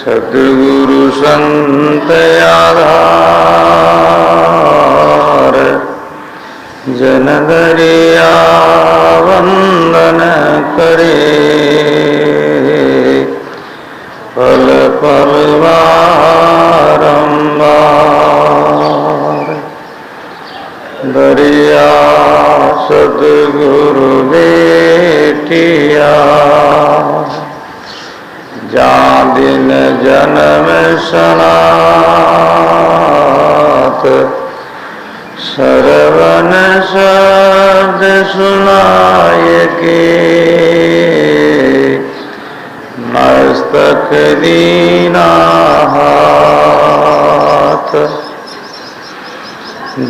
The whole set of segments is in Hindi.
सद्गुरु संत आधार, जन दरिया वंदन करे। पल पल बारंबार दरिया सद्गुरु बेटिया। जा दिन जन्म सनात, सरवन शब्द सुनाय के। मस्तक दीना हाथ,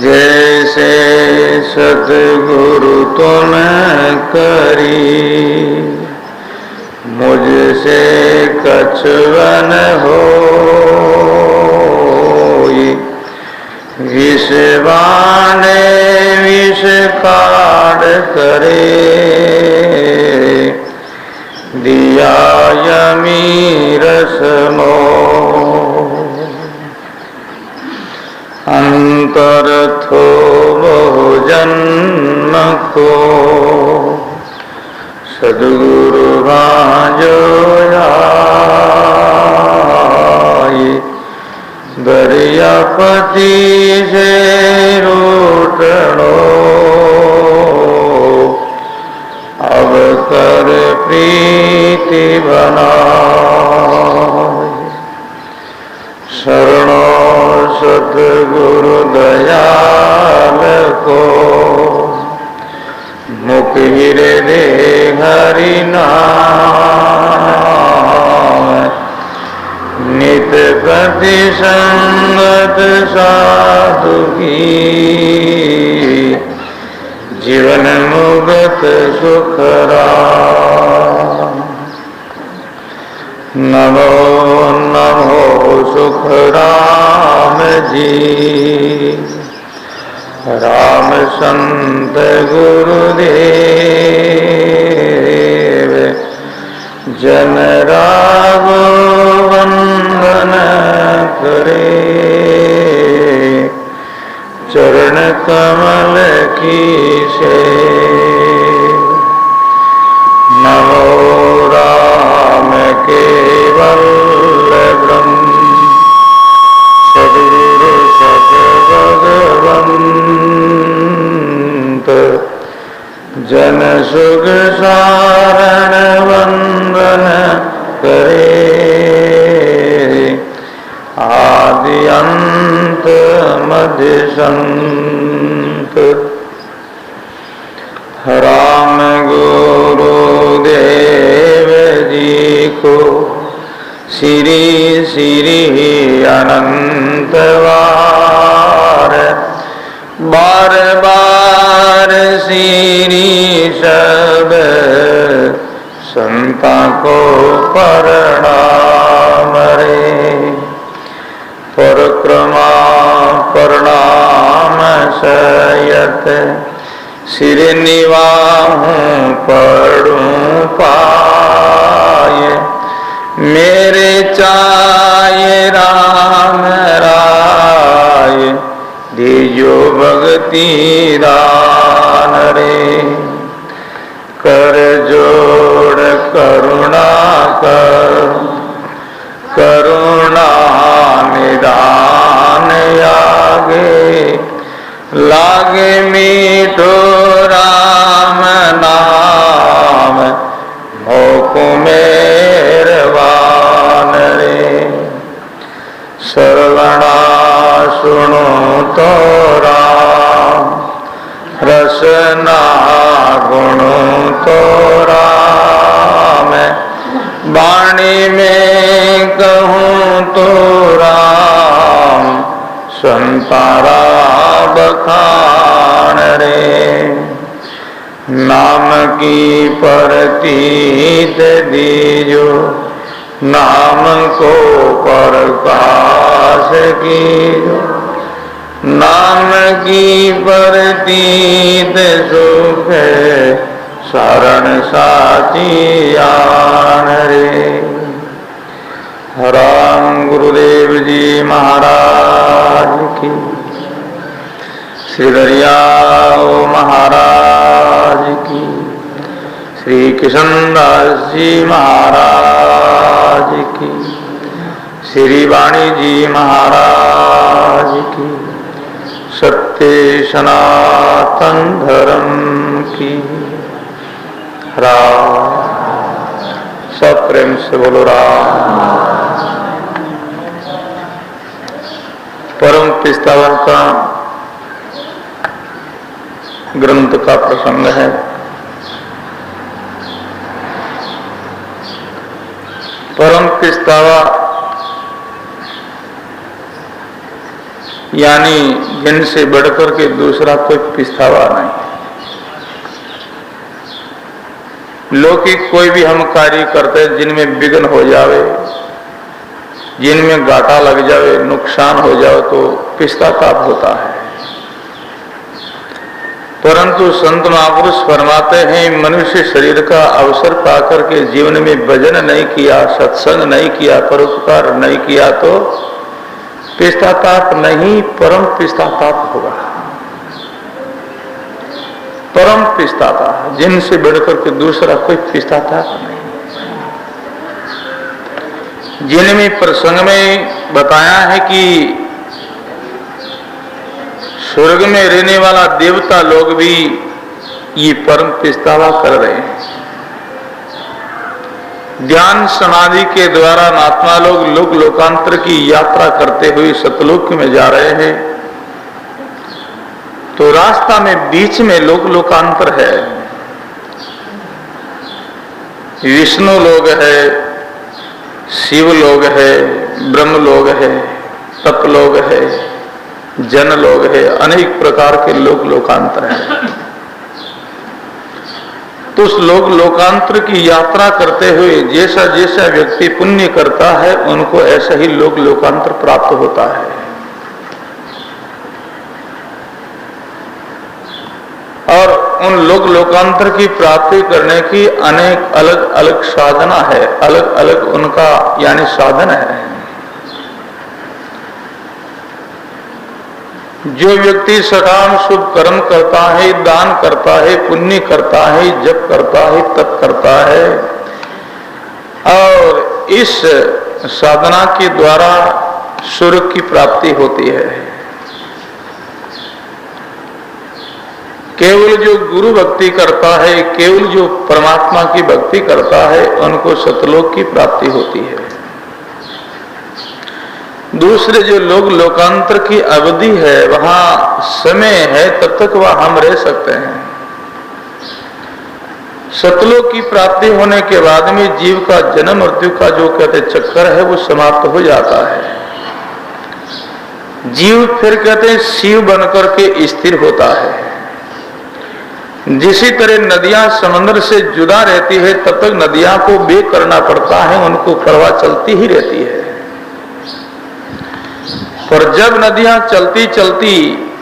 जैसे सद्गुरु तुम करी। मुझसे कछुअन होई, विषवाने विष काढ़ करे। दिया यमी रस मोह, अंतर थो बहु जन्म को। सद्गुरु भांजो आई, दरियापति से रूठणो। अब कर प्रीति बनाई, शरणो सद्गुरु दयाल को। मुख हृदय हरि नाम, नित प्रति संगत साधु की। जीवन मुक्त सुख राम, नमो नमो सुख राम जी। राम संत गुरुदेव, जन राग वंदन करे। चरण कमल की सेव, नमो राम केवल ब्रह्म। सद्गुरु सत भगवंत, जन सुख सारण वंदन करे। आदि अंत मध्य संत, राम गुरुदेव जी को श्री श्री अनंत बार। बार बार श्री सब संता को प्रणाम रे। परिक्रमा प्रणाम सयत, सिर निवाहूं पढ़ूं पाए। मेरे चाय राम राय, दीजो भक्ति दान रे। कर जोड़ करुणा कर, करुणा निदान आगे। लागे मीठो राम नाम, मोको मेहरबान रे। श्रवणा सुनो तो राम, रसना गुणो तो राम। वाणी में कहूँ तो राम, संतारा बखान रे। नाम की प्रतीत दीजो, नाम को प्रकाश कीजो। नाम की प्रतीत सुख, शरण साची आन रे। राम गुरुदेव जी महाराज की, श्री दरियाओ महाराज की, श्री किशनदास जी महाराज की, श्री वाणी जी महाराज की, सत्य सनातन धर्म की। राम सब प्रेम से बोलो राम। परम पिस्तावन का ग्रंथ का प्रसंग है। परम पिस्तावा यानी जिनसे बढ़कर के दूसरा कोई पिस्तावा नहीं। लौकिक कोई भी हम कार्य करते जिनमें विघ्न हो जावे, जिनमें घाटा लग जावे, नुकसान हो जाए तो पश्चाताप होता है। परंतु संत महापुरुष फरमाते हैं मनुष्य शरीर का अवसर पाकर के जीवन में भजन नहीं किया, सत्संग नहीं किया, परोपकार नहीं किया तो पश्चाताप नहीं परम पश्चाताप होगा। परम पश्चाताप जिनसे बढ़कर के दूसरा कोई पश्चाताप नहीं। जिनमें प्रसंग में बताया है कि स्वर्ग में रहने वाला देवता लोग भी ये परम पछतावा कर रहे हैं। ध्यान समाधि के द्वारा महात्मा लोग लोक लोकांतर की यात्रा करते हुए सतलोक में जा रहे हैं, तो रास्ता में बीच में लोक लोकांतर है। विष्णु लोग है, शिव लोग है, ब्रह्म लोग है, तप लोग है, जन लोग है, अनेक प्रकार के लोक लोकांतर है। तो उस लोक लोकांतर की यात्रा करते हुए जैसा जैसा व्यक्ति पुण्य करता है उनको ऐसा ही लोक लोकांतर प्राप्त होता है। और उन लोक लोकांतर की प्राप्ति करने की अनेक अलग अलग साधना है, अलग अलग उनका यानी साधन है। जो व्यक्ति सकाम शुभ कर्म करता है, दान करता है, पुण्य करता है, जप करता है, तप करता है और इस साधना के द्वारा स्वर्ग की प्राप्ति होती है। केवल जो गुरु भक्ति करता है, केवल जो परमात्मा की भक्ति करता है उनको सतलोक की प्राप्ति होती है। दूसरे जो लोक लोकांतर की अवधि है वहां समय है, तब तक वह हम रह सकते हैं। सतलोक की प्राप्ति होने के बाद में जीव का जन्म मृत्यु का जो कहते चक्कर है वो समाप्त हो जाता है। जीव फिर कहते शिव बनकर के स्थिर होता है। जिसी तरह नदियां समंदर से जुदा रहती है तब तक नदियां को बेग करना पड़ता है, उनको प्रवाह चलती ही रहती है। पर जब नदियां चलती चलती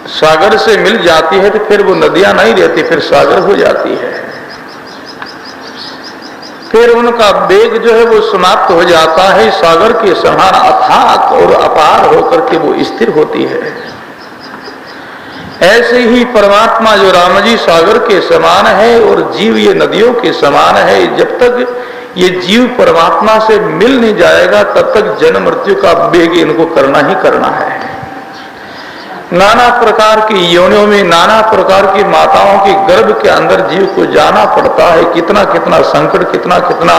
सागर से मिल जाती है तो फिर वो नदियां नहीं रहती, फिर सागर हो जाती है। फिर उनका वेग जो है वो समाप्त हो जाता है, सागर के समान अथाक और अपार होकर के वो स्थिर होती है। ऐसे ही परमात्मा जो राम जी सागर के समान है और जीव ये नदियों के समान है। जब तक ये जीव परमात्मा से मिल नहीं जाएगा तब तक जन्म मृत्यु का वेग इनको करना ही करना है। नाना प्रकार की योनियों में नाना प्रकार की माताओं के गर्भ के अंदर जीव को जाना पड़ता है। कितना कितना संकट, कितना कितना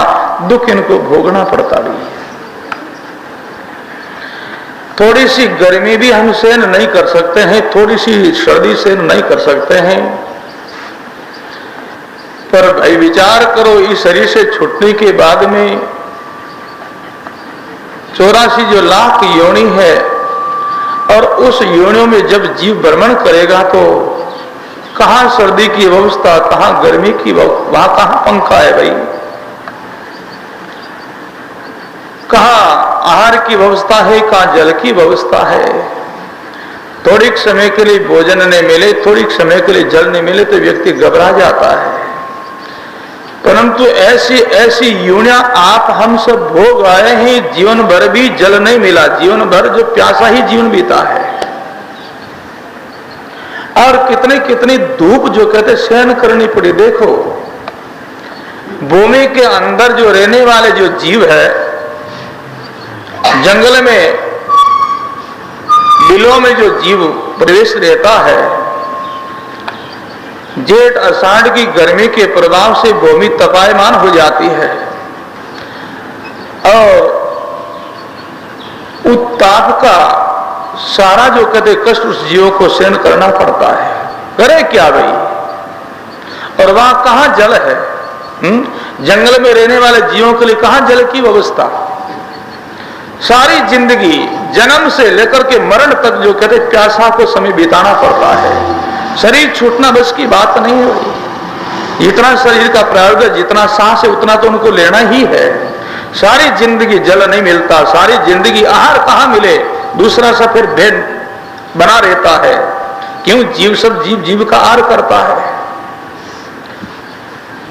दुख इनको भोगना पड़ता भी है। थोड़ी सी गर्मी भी हम सहन नहीं कर सकते हैं, थोड़ी सी सर्दी सहन नहीं कर सकते हैं। पर भाई विचार करो, इस शरीर से छूटने के बाद में 84 जो लाख योनि है और उस योनियों में जब जीव भ्रमण करेगा तो कहां सर्दी की व्यवस्था, कहां गर्मी की, वहां कहां पंखा है भाई, कहां आहार की व्यवस्था है, कहां जल की व्यवस्था है। थोड़ी समय के लिए भोजन नहीं मिले, थोड़ी समय के लिए जल नहीं मिले तो व्यक्ति घबरा जाता है। परंतु परंतु ऐसी ऐसी यूनियां आप हम सब भोग आए हैं, जीवन भर भी जल नहीं मिला, जीवन भर जो प्यासा ही जीवन बीता है। और कितने कितनी धूप जो कहते सहन करनी पड़ी। देखो भूमि के अंदर जो रहने वाले जो जीव है, जंगल में बिलों में जो जीव प्रवेश रहता है, जेठ आषाढ़ की गर्मी के प्रभाव से भूमि तपायमान हो जाती है और उत्ताप का सारा जो कहते कष्ट उस जीवों को सहन करना पड़ता है। करे क्या भाई? और वहां कहां जल है? जंगल में रहने वाले जीवों के लिए कहां जल की व्यवस्था? सारी जिंदगी जन्म से लेकर के मरण तक जो कहते प्यासा को समय बिताना पड़ता है। शरीर छूटना बस की बात नहीं है। जितना शरीर का प्रायोजन, जितना सांस है उतना तो उनको लेना ही है। सारी जिंदगी जल नहीं मिलता, सारी जिंदगी आहार कहां मिले? दूसरा सा फिर भेद बना रहता है। क्यों? जीव सब जीव जीव का आहार करता है।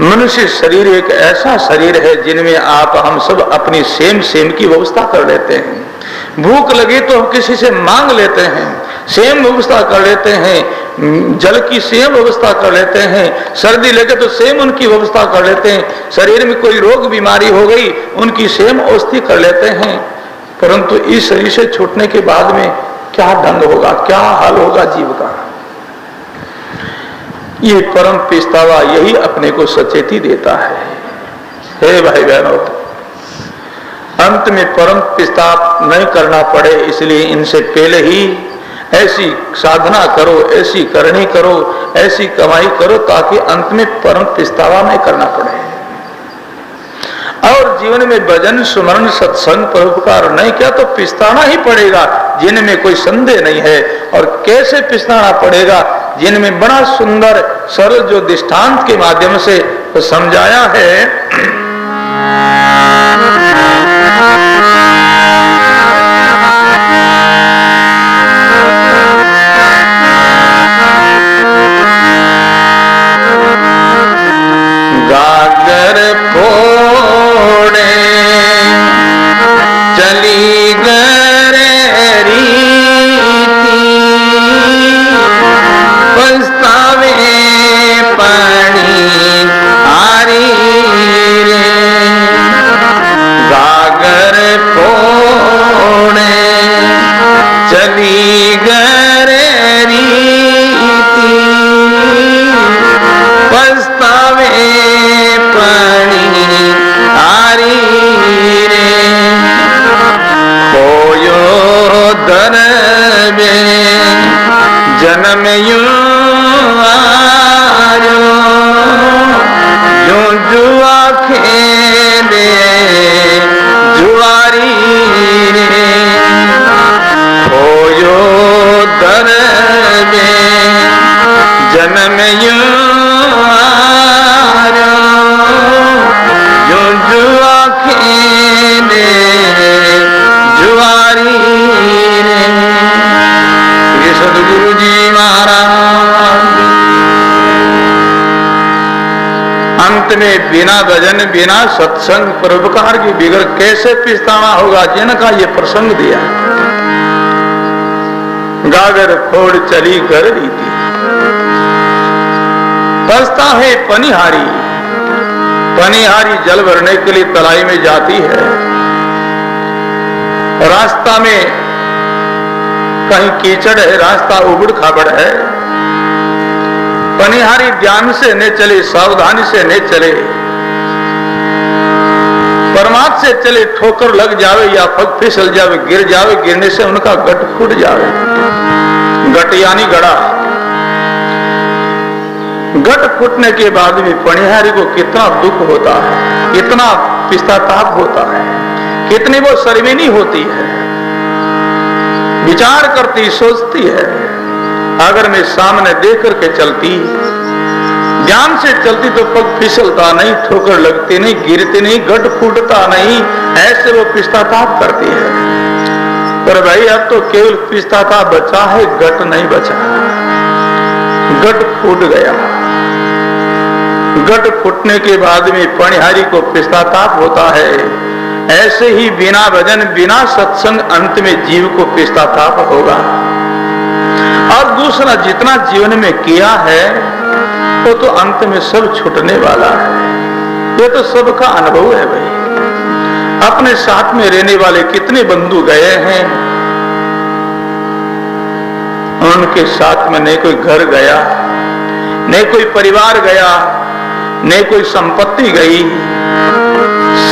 मनुष्य शरीर एक ऐसा शरीर है जिनमें आप हम सब अपनी सेम सेम की व्यवस्था कर लेते हैं। भूख लगी तो हम किसी से मांग लेते हैं, सेम व्यवस्था कर लेते हैं। जल की सेम व्यवस्था कर लेते हैं। सर्दी लगे तो सेम उनकी व्यवस्था कर लेते हैं। शरीर में कोई रोग बीमारी हो गई, उनकी सेम औषधि कर लेते हैं। परंतु इस शरीर से छूटने के बाद में क्या ढंग होगा, क्या हाल होगा जीव का? ये परम पिस्तावा यही अपने को सचेती देता है। हे भाई बहनों, अंत में परम पिस्ताप नहीं करना पड़े इसलिए इनसे पहले ही ऐसी साधना करो, ऐसी करनी करो, ऐसी कमाई करो ताकि अंत में परम पिस्तावा नहीं करना पड़े। और जीवन में भजन सुमरण सत्संग परोपकार नहीं किया तो पिस्ताना ही पड़ेगा, जिनमें कोई संदेह नहीं है। और कैसे पिस्ताना पड़ेगा? जिनमें बड़ा सुंदर सरल जो दृष्टांत के माध्यम से तो समझाया है। गागर फोड़े चली गरी पछतावे पानी हारी रे। गागर फोड़े चली गरी पछतावे पानी हारी रे। खोयो दर में जन्म यूं आयो, यूं जुआ खेले जुआरी रे। खोयो दर में जन्म यूं आयो, यूं जुआ खेले जुआरी रे। ये सदगुरु जी महाराज अंत में बिना भजन बिना सत्संग परोपकार के बिगड़ कैसे पिछताना होगा, जिनका ये प्रसंग दिया। गागर फोड़ चली कर रीति बसता है पनिहारी। पनिहारी जल भरने के लिए तलाई में जाती है। रास्ता में कहीं कीचड़ है, रास्ता उबड़ खाबड़ है। पनिहारी ध्यान से न चले, सावधानी से न चले, परमात्मा से चले, ठोकर लग जावे या पग फिसल जावे, गिर जावे, गिरने से उनका गट फूट जावे। गट यानी गड़ा। गट फूटने के बाद भी पनिहारी को कितना दुख होता है, कितना पश्चाताप होता है, कितनी वो शर्मिंदी होती है। विचार करती, सोचती है, अगर मैं सामने देख करके चलती, ध्यान से चलती तो पग फिसलता नहीं, ठोकर लगती नहीं, गिरती नहीं, गट फूटता नहीं। ऐसे वो पश्चाताप करती है। पर भाई अब तो केवल पश्चाताप बचा है, गट नहीं बचा। गट फूट गया। गट फूटने के बाद में पणिहारी को पश्चाताप होता है, ऐसे ही बिना भजन बिना सत्संग अंत में जीव को पश्चाताप होगा। और दूसरा, जितना जीवन में किया है वो तो अंत में सब छूटने वाला है। ये तो सबका अनुभव है भाई। अपने साथ में रहने वाले कितने बंधु गए हैं, उनके साथ में नहीं कोई घर गया, नहीं कोई परिवार गया, नहीं कोई संपत्ति गई,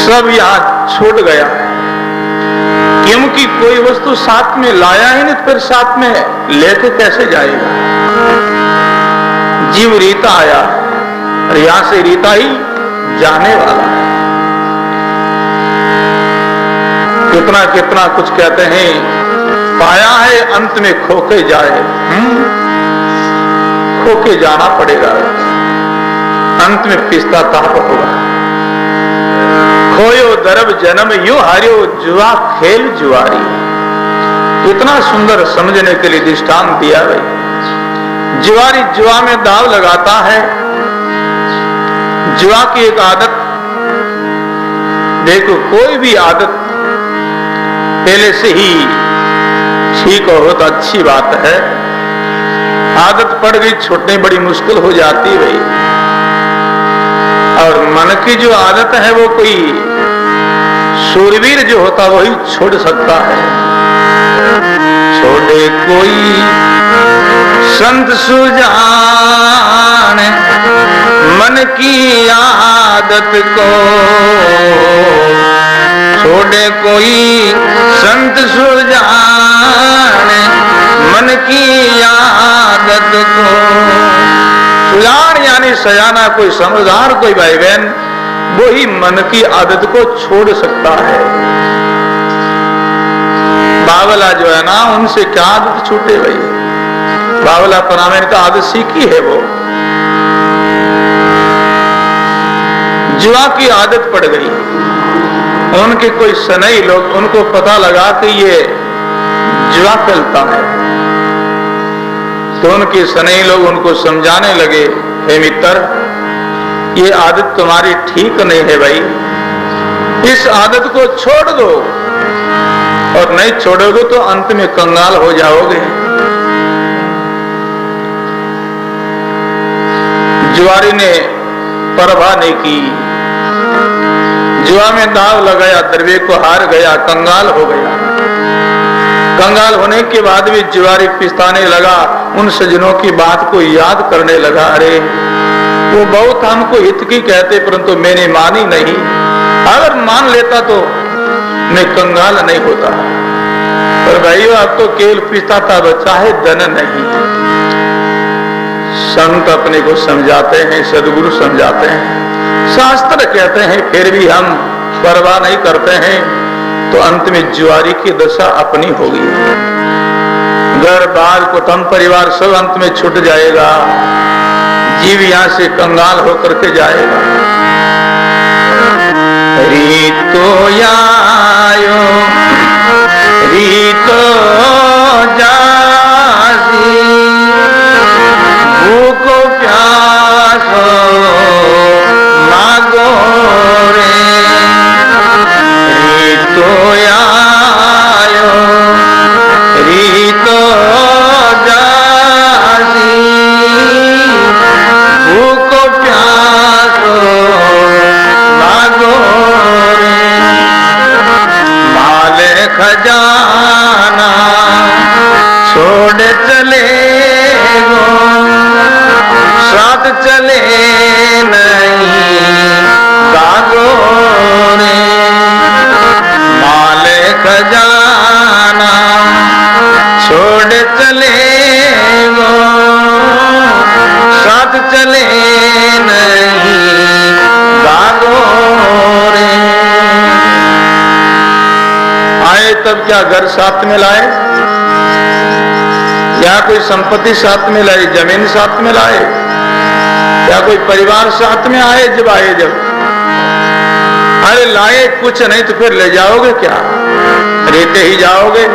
सब यहां छूट गया। क्योंकि कोई वस्तु साथ में लाया ही नहीं, फिर साथ में लेके कैसे जाएगा। जीव रीता आया और यहां से रीता ही जाने वाला है। कितना कितना कुछ कहते हैं, पाया है अंत में खोके जाए। खोके जाना पड़ेगा, अंत में पश्चाताप होगा। खोयो दरब जन्म यूं हारियो जुआ खेल जुआरी। इतना सुंदर समझने के लिए दृष्टांत दिया भाई। जुआरी जुआ में दाव लगाता है। जुआ की एक आदत देखो, कोई भी आदत पहले से ही ठीक हो तो अच्छी बात है। आदत पड़ गई छूटने बड़ी मुश्किल हो जाती भाई। और मन की जो आदत है वो कोई शूरवीर जो होता वही छोड़ सकता है। छोड़े कोई संत सुजान मन की आदत को, छोड़े कोई संत सुजान मन की आदत को। सुजान यानी सयाना, कोई समझदार, कोई भाई बहन, वो ही मन की आदत को छोड़ सकता है। बावला जो है ना, उनसे क्या आदत छूटे भाई। बावला पना मैंने तो आदत सीखी है। वो जुआ की आदत पड़ गई। उनके कोई सनई लोग, उनको पता लगा कि ये जुआ खेलता है, तो उनके सनई लोग उनको समझाने लगे, हे मित्र, ये आदत तुम्हारी ठीक नहीं है भाई, इस आदत को छोड़ दो, और नहीं छोड़ोगे तो अंत में कंगाल हो जाओगे। जुआरी ने परवाह नहीं की, जुआ में दाव लगाया, द्रव्य को हार गया, कंगाल हो गया। कंगाल होने के बाद भी जुआरी पिस्ताने लगा, उन सज्जनों की बात को याद करने लगा। अरे वो बहुत हमको हित की कहते, परंतु मैंने मानी नहीं। अगर मान लेता तो मैं कंगाल नहीं होता। पर भाइयों, अब तो केवल पिस्ताता बचा है, धन नहीं। संत अपने को समझाते हैं, सदगुरु समझाते हैं, शास्त्र कहते हैं, फिर भी हम परवाह नहीं करते हैं, तो अंत में जुआरी की दशा अपनी होगी। घर बार कुटुंब परिवार सब अंत में छूट जाएगा। जीव यहां से कंगाल होकर के जाएगा। रीतो यायो रीतो जासी, भूखो प्यासो मागो रे। रीतो यायो रीतो जासी, भूखो प्यासो मागो रे। माले खजाना छोड़ चले गो, साथ चले नहीं गागो रे। माले खजाना छोड़ चले गो, साथ चले नहीं गागो रे। आए तब क्या घर साथ में लाए, या कोई संपत्ति साथ में लाई, जमीन साथ में लाए, या कोई परिवार साथ में आए? जब आए, जब अरे लाए कुछ नहीं तो फिर ले जाओगे क्या? रहते ही जाओगे।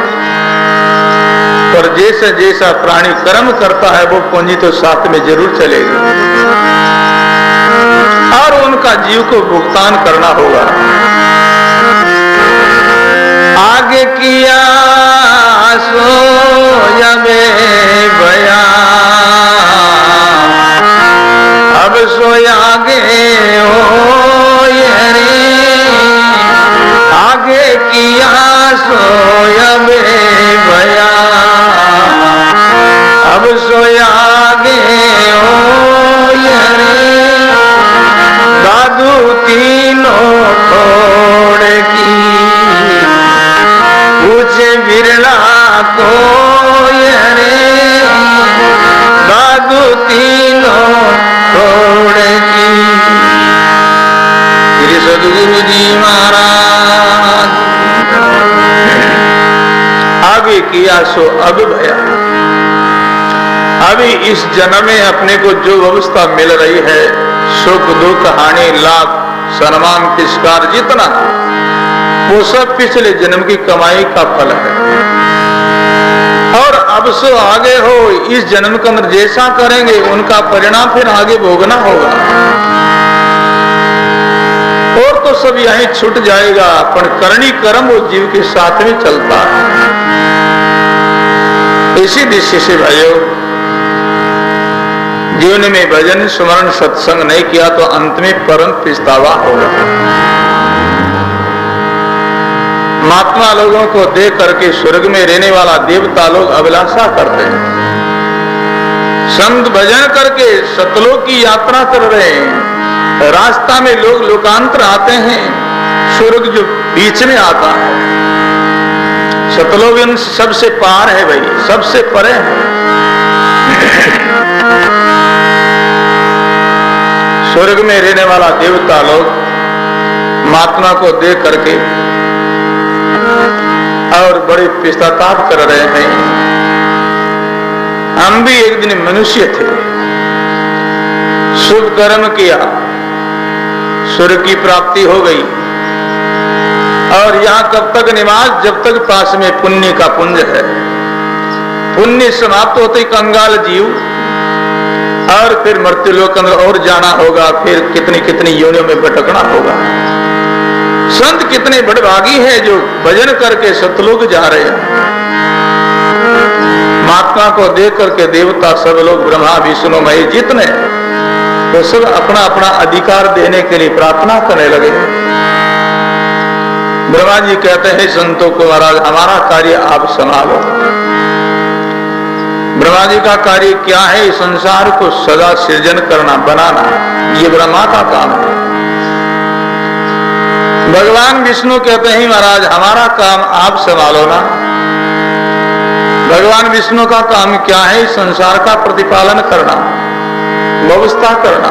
पर जैसा जैसा प्राणी कर्म करता है वो पूंजी तो साथ में जरूर चलेगी। और उनका जीव को भुगतान करना होगा। आगे किया सो यमे भया, अब सो आगे हो रे, आगे किया सो यमे भया, अब सो आगे हो रे, दादू तीनों छोड़ की पूछे बिरला को रे, दादू तीनों छोड़ की। श्री सद्गुरु जी महाराज। आगे किया सो अब भया। अभी इस जन्म में अपने को जो अवस्था मिल रही है, सुख दुख हानि लाभ सम्मान तिरस्कार जितना, वो सब पिछले जन्म की कमाई का फल है। और अब सो आगे हो, इस जन्म के अंदर जैसा करेंगे उनका परिणाम फिर आगे भोगना होगा। और तो सब यहीं छूट जाएगा, पर करनी कर्म वो जीव के साथ में चलता है। इसी दृष्टि से भाइयों, जीवन में भजन स्मरण सत्संग नहीं किया तो अंत में परम पछतावा होगा। महात्मा लोगों को देख करके स्वर्ग में रहने वाला देवता लोग अभिलाषा करते हैं, संत भजन करके सतलोक की यात्रा कर रहे हैं। रास्ता में लोग लोकांतर आते हैं, स्वर्ग जो बीच में आता है। सतलोक सबसे पार है भाई, सबसे परे है। स्वर्ग में रहने वाला देवता लोग महात्मा को देख करके और बड़े पश्चाताप कर रहे हैं। हम भी एक दिन मनुष्य थे, शुभ कर्म किया, स्वर्ग की प्राप्ति हो गई। और यहां कब तक निवास, जब तक पास में पुण्य का पुंज है। पुण्य समाप्त होते कंगाल जीव और फिर मृत्यु लोक अंदर और जाना होगा, फिर कितनी कितनी योनियों में भटकना होगा। संत कितने बड़भागी हैं जो भजन करके सतलोक जा रहे हैं। महात्मा को देख करके देवता सब लोग ब्रह्मा विष्णु महेश जितने तो सब अपना अपना अधिकार देने के लिए प्रार्थना करने लगे। ब्रह्मा जी कहते हैं संतों को, महाराज हमारा कार्य आप संभालो। ब्रह्मा जी का कार्य क्या है? संसार को सदा सृजन करना, बनाना, ये ब्रह्मा का काम है। भगवान विष्णु कहते हैं महाराज हमारा काम आप संभालो ना। भगवान विष्णु का काम क्या है? संसार का प्रतिपालन करना, व्यवस्था करना।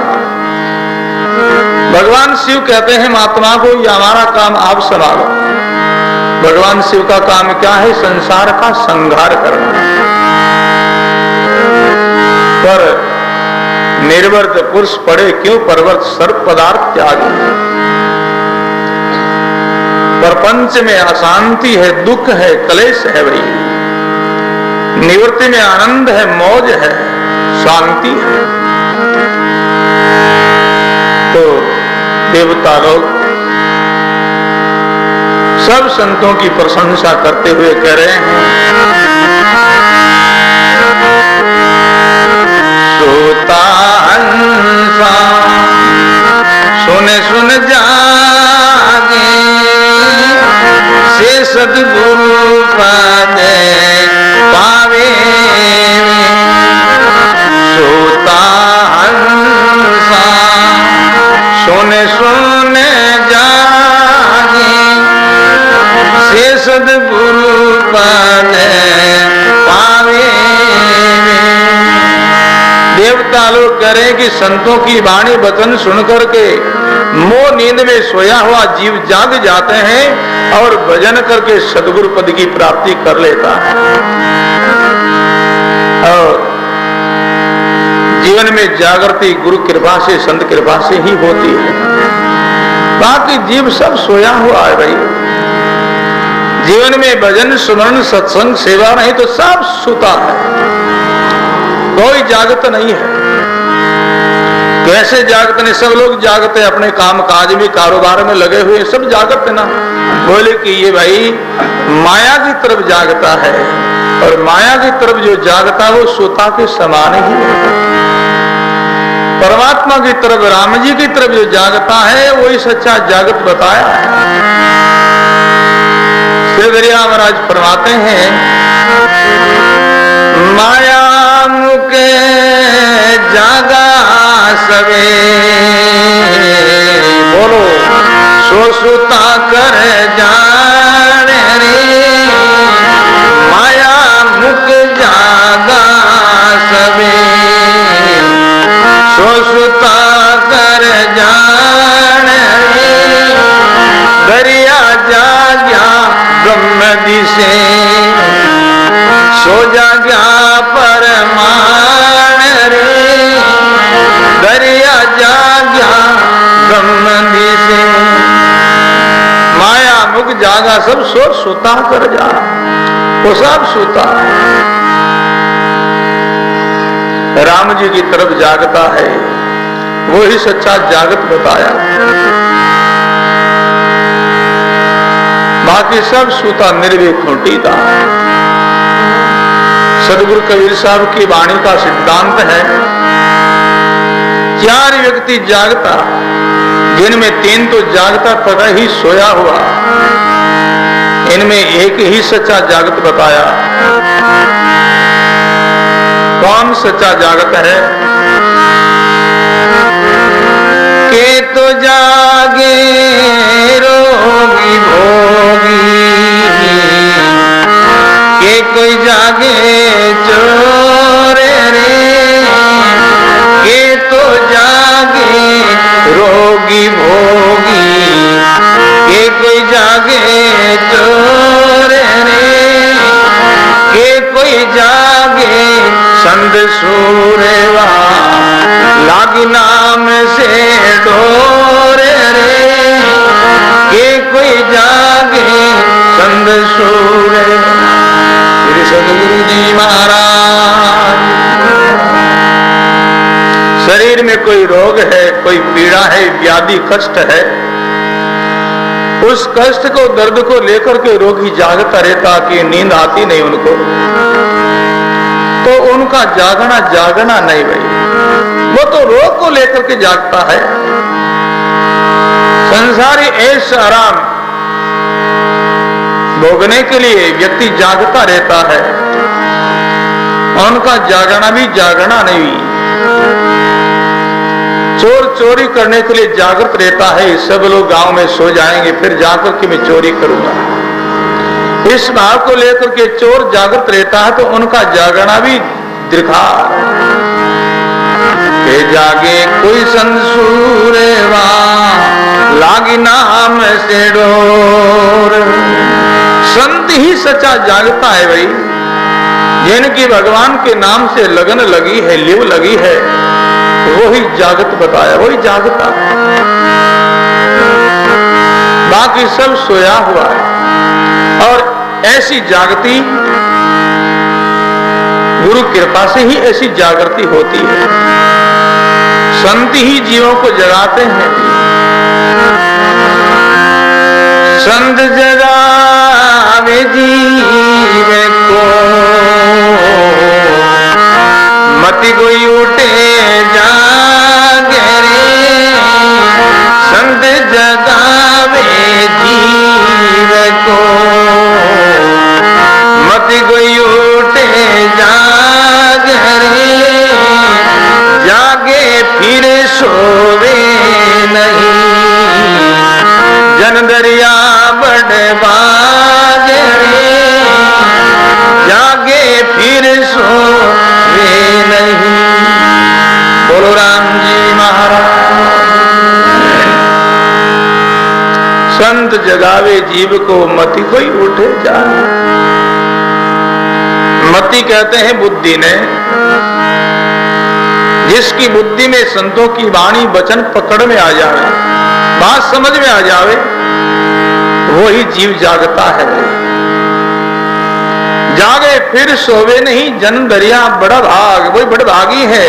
भगवान शिव कहते हैं महात्मा को ये हमारा काम आप संभालो। भगवान शिव का काम क्या है? संसार का संहार करना। पर निर्वर्त पुरुष पड़े क्यों पर्वत, सर्व पदार्थ त्याग। प्रपंच में अशांति है, दुख है, क्लेश है भाई। निवृत्ति में आनंद है, मौज है, शांति है। तो देवता लोग सब संतों की प्रशंसा करते हुए कह रहे हैं, सोता हंसा सुन सुन जागे, से सद्गुरु पद पावे। सोता हंसा सुन सुन जागे, से सद्गुरु पद पावे। देवता लोग करें कि संतों की वाणी वचन सुन करके मोह नींद में सोया हुआ जीव जाग जाते हैं और भजन करके सद्गुरु पद की प्राप्ति कर लेता है। और जीवन में जागृति गुरु कृपा से, संत कृपा से ही होती है। बाकी जीव सब सोया हुआ है भाई। जीवन में भजन सुमरण सत्संग सेवा नहीं तो सब सुता है, कोई जागृत नहीं है। कैसे जागते नहीं? सब लोग जागते, अपने काम काज में कारोबार में लगे हुए, सब जागते ना। बोले कि ये भाई माया की तरफ जागता है, और माया की तरफ जो जागता है वो सोता के समान ही होता है। परमात्मा की तरफ, राम जी की तरफ जो जागता है वही सच्चा जागत बताया है। श्री दरिया महाराज फरमाते हैं, माया मुके जागा सवे, बोलो सो सुता कर जाने रे, माया मुक जागा सवे, सो सुता कर जाने रे, दरिया जाग्या ब्रह्म दिसे, सो जाग्या परमान रे, दरिया जाग्या ब्रह्म दिसे। माया मुख जागा सब, सो सुता कर जा, वो सब सोता है। राम जी की तरफ जागता है, वो ही सच्चा जागत बताया। बाकी सब सूता निर्विक खूंटीता। सदगुरु कबीर साहब की वाणी का सिद्धांत है, 4 व्यक्ति जागता, जिनमें 3 तो जागता तथा ही सोया हुआ, इनमें एक ही सच्चा जागत बताया। कौन सच्चा जागत है? के तो जागे रोगी भोगी, के कोई जागे चोरे रे, के तो जागे रोगी भोगी, के कोई जागे चोरे रे, के कोई जागे संत सूरेवा, लागी नाम से डोरे रे, के कोई जागे संत सूरे। श्री सदगुरु जी महाराज, शरीर में कोई रोग है, कोई पीड़ा है, व्याधि कष्ट है, उस कष्ट को, दर्द को लेकर के रोगी जागता रहता कि नींद आती नहीं उनको, तो उनका जागना नहीं भाई, वो तो रोग को लेकर के जागता है। संसारी ऐश आराम भोगने के लिए व्यक्ति जागता रहता है, उनका जागना भी जागना नहीं। चोर चोरी करने के लिए जागृत रहता है, सब लोग गांव में सो जाएंगे, फिर जाकर के मैं चोरी करूंगा, इस भाव को लेकर के चोर जागृत रहता है, तो उनका जागना भी दिखार। के जागे कोई संसूरेवा, लागी नाम से डोर। संत ही सच्चा जागता है भाई, जिनकी भगवान के नाम से लगन लगी है, लिव लगी है, वही जागत बताया, वही जागता है। बाकी सब सोया हुआ है। और ऐसी जागती गुरु कृपा से ही ऐसी जागृति होती है। संत ही जीवों को जगाते हैं। संत जगावे जीव को, मति कोई उठे जागे रे। संत जगावे जीव को, मति कोई उठे जागे रे। जागे फिर सोवे नहीं, जन दरिया बड़ बागे रे। जागे फिर सोवे नहीं। बोलो राम जी महाराज। संत जगावे जीव को, मति कोई उठे जाए। मति कहते हैं बुद्धि ने, जिसकी बुद्धि में संतों की वाणी वचन पकड़ में आ जावे, बात समझ में आ जावे, वो ही जीव जागता है। जागे फिर सोवे नहीं, जन दरिया बड़ा भाग, वही बड़ भागी है।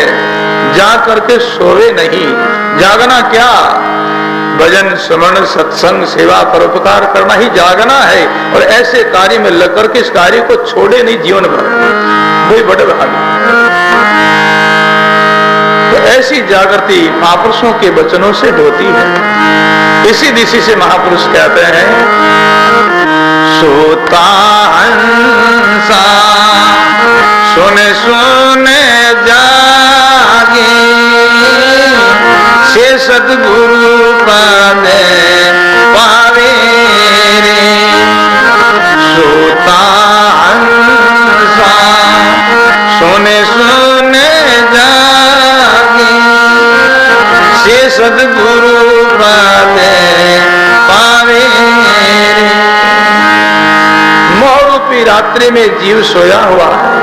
जा करके सोवे नहीं। जागना क्या? भजन स्मरण सत्संग सेवा परोपकार करना ही जागना है। और ऐसे कार्य में लग करके इस कार्य को छोड़े नहीं जीवन भर, वही बड़े भागी। तो ऐसी जागृति महापुरुषों के वचनों से होती है। इसी दिशा से महापुरुष कहते हैं, सोता हंसा सुने सुने जागे, से सतगुरु पद पावे रे। सोता हंसा सुने सुने जागे, से सतगुरु पद पावे रे। मोह रूपी रात्रि में जीव सोया हुआ है,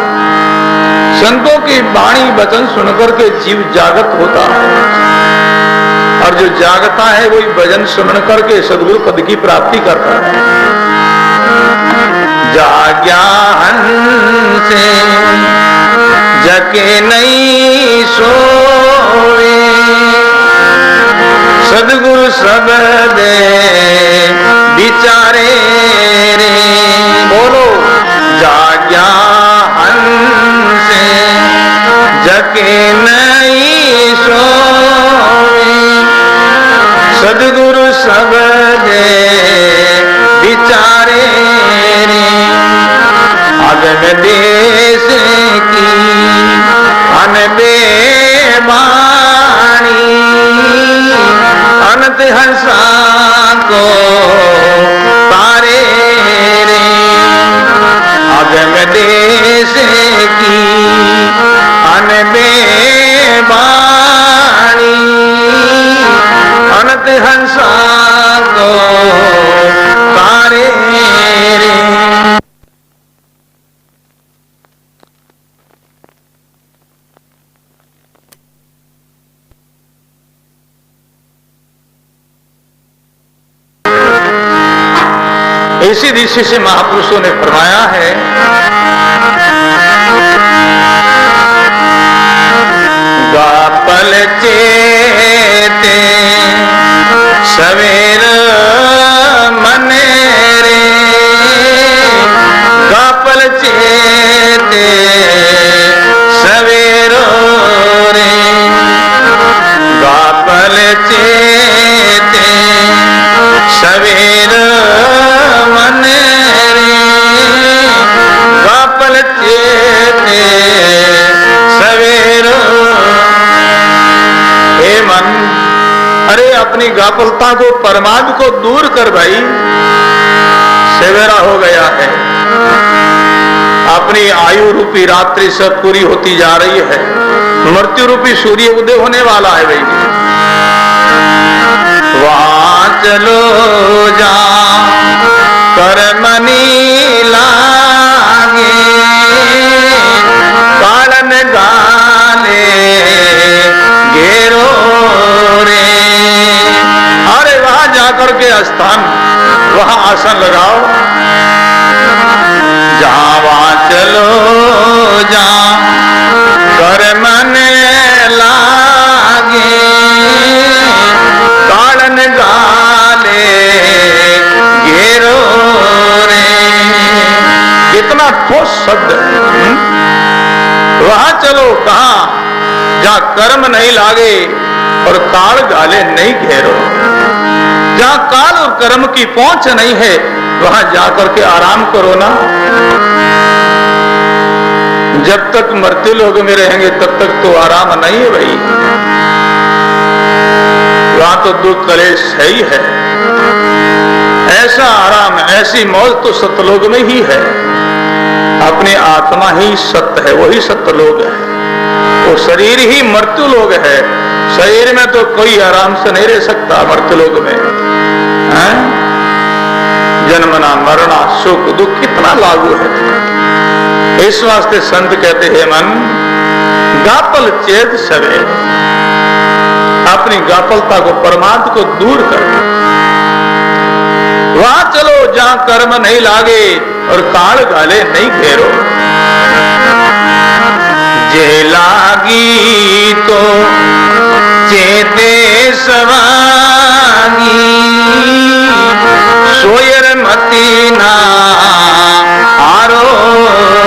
संतों की वाणी वचन सुनकर के जीव जागृत होता है। और जो जागता है वही भजन सुन करके सद्गुरु पद की प्राप्ति करता है। जाग्या हंसे जके नहीं सोए, सद्गुरु शब्द विचारे रे। बोलो, जाग्या हंसे जके नहीं सोए, सद्गुरु शब्द विचारे रे। अगम देश की अनबे वाणी, अनंत हंसा को तारे रे। अगम देश की अनबे वाणी, अनंत हंसा को तारे रे। इसी दिशा से महापुरुषों ने फरमाया है, गापल चेते सवेर मने रे। गापल चेते सवेरो रे। गापल चेते सवेर मने रे। गापल चेते सवेरो। हे मन, अरे अपनी गाफलता को परमाद को दूर कर भाई, सवेरा हो गया है। अपनी आयु रूपी रात्रि सब पूरी होती जा रही है, मृत्यु रूपी सूर्य उदय होने वाला है भाई। वहां चलो जा कर्मनी लागे, कालन गाले घेरो रे। अरे वहां जाकर के स्थान, वहां आसन लगाओ, जहां वहां चलो जा कर्मन लागे, कालन गाले घेरो रे। कितना ठोस शब्द है। वहां चलो कहां? जहां कर्म नहीं लागे और काल गाले नहीं घेरो। जहां काल और कर्म की पहुंच नहीं है, वहां जाकर के आराम करो ना। जब तक मृत्यु लोक में रहेंगे तब तक तो आराम नहीं है भाई। वहां तो दुख कलेश है ही है। ऐसा आराम, ऐसी मौज तो सतलोक में ही है। अपनी आत्मा ही सत्य है, वही सत्यलोक है। वो शरीर ही मृत्यु लोक है। शरीर में तो कोई आराम से नहीं रह सकता मृत्यु लोक में। जन्मना मरना सुख दुख कितना लागू है। इस वास्ते संत कहते हैं, मन गापल चेत सवे, अपनी गापलता को परमात्मा को दूर कर। वहां चलो जहां कर्म नहीं लागे और काल गाले नहीं घेरो। जे लागी तो चेते सवागी सोयर मती ना आरो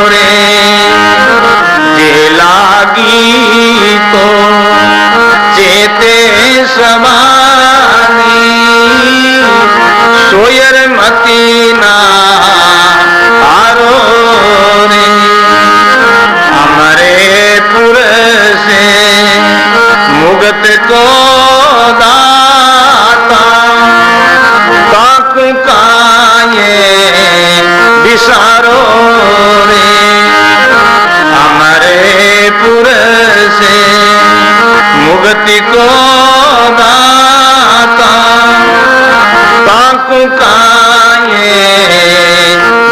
रे जे लागी तो चेते सवागी सोयर मती ना आरो रे हमारे पुर से मुगत को दाता काकू काये विसारो रे हमारे पुर से मुगति को दाता काकू काये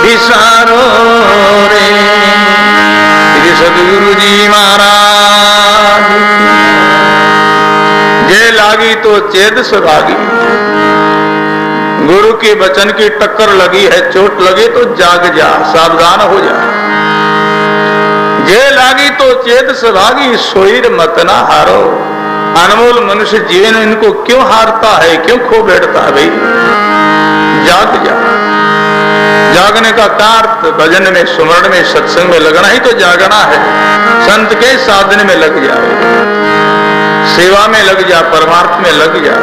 विसारो रे। श्री सद्गुरु जी महाराज जे लागी तो चेत सुरागी। गुरु के वचन की टक्कर लगी है, चोट लगे तो जाग जा, सावधान हो जा। जे लागी तो चेत सुरागी सोईर मत ना हारो। अनमोल मनुष्य जीवन इनको क्यों हारता है, क्यों खो बैठता है भाई? जाग जा। जागने का अर्थ भजन में, सुमरण में, सत्संग में लगना ही तो जागना है। संत के साधन में लग जाए, सेवा में लग जा, परमार्थ में लग जा।